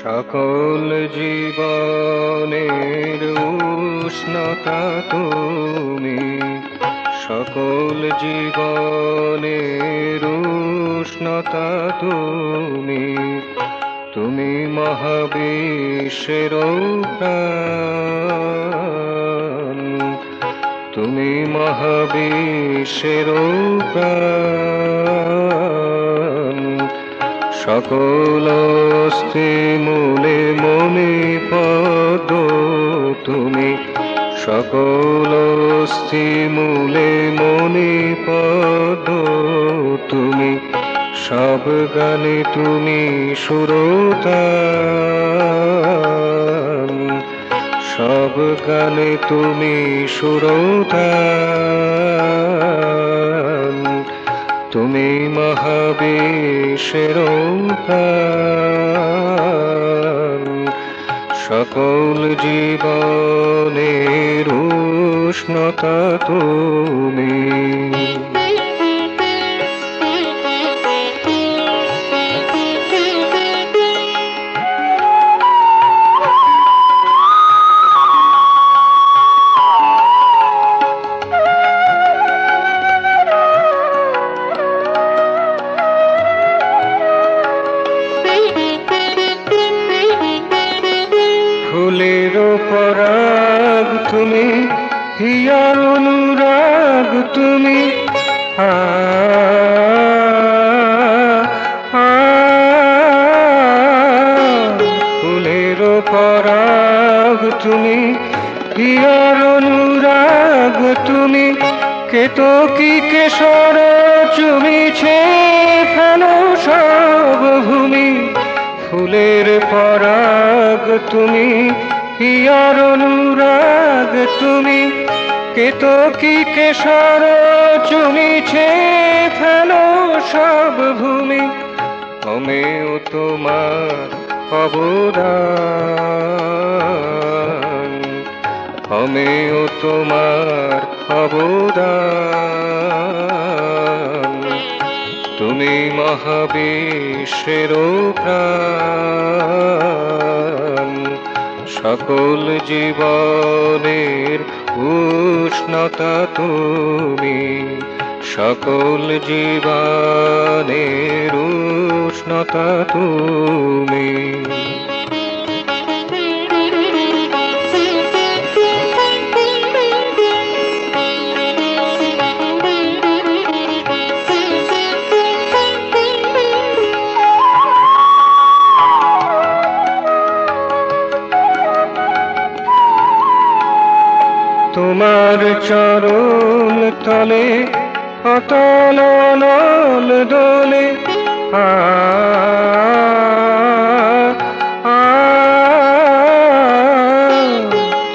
সকল জীবনের উষ্ণতা তুমি, সকল জীবনের উষ্ণতা তুমি, তুমি মহাবিশ্বের প্রাণ, তুমি মহাবিশ্বের প্রাণ। সকল অস্থি মূলে মনে পদ তুমি, সকল অস্থি মূলে মনে পদ তুমি, সব গানে তুমি সুরতান, সব গানে তুমি সুরতান। তুমি মহাবিশ্বের প্রাণ, সকল জীবনের উষ্ণতা তুমি। ফুলের পরাগ তুমি, হিয়ার অনুরাগ তুমি, ফুলের পরাগ তুমি, হিয়ার অনুরাগ তুমি, কেতকী কেশর চুমিছে ফেলো সব ভূমি। ফুলের পরাগ তুমি, হিয়ার অনুরাগ তুমি, কেতকী কেশর চুমিছে ফেলো সব ভূমি। আমিও তোমার অবদান, আমিও তোমার অবদান। তুমি মহাবিশ্বের প্রাণ, সকল জীবনের উষ্ণতা তুমি, সকল জীবনের উষ্ণতা তুমি। তোমার চরণ তলে অতল অনল দোলে,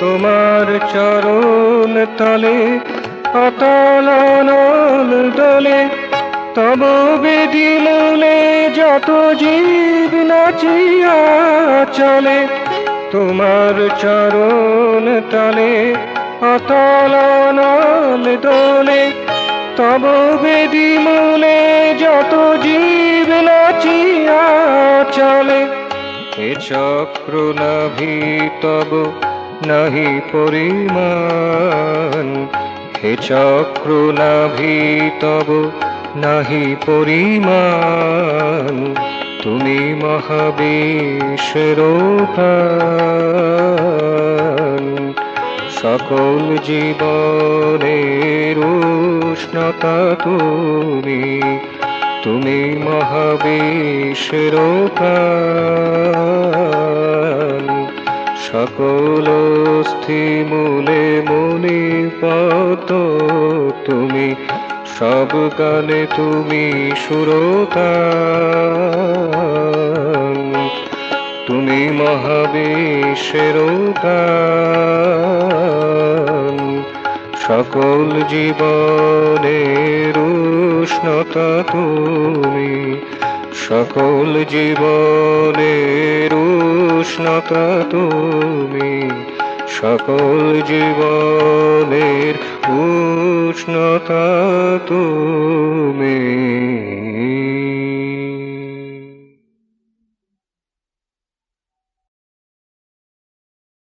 তোমার চরণ তলে অতল অনল দোলে। তব বেদি মূলে যত জীব নাচিয়া চলে, তোমার চরণ তলে অতল অনল দোলে। তব বেদি মূলে যত জীব নাচিয়া চলে, এ চক্র নাভি তব নাহি পরিমাণ, হে চক্র নাভি তব নাহি পরিমাণ। তুমি মহাবিশ্বের প্রাণ, সকল জীবনের উষ্ণতা তুমি, তুমি মহাবিশ্বের প্রাণ। সকল অস্থি মূলে মনে পদ তুমি, সব গানে তুমি সুরতান। তুমি মহাবিশ্বের প্রাণ, সকল জীবনের উষ্ণতা তুমি, সকল জীবনের উষ্ণতা তুমি, সকল জীবনের উষ্ণতা তুমি।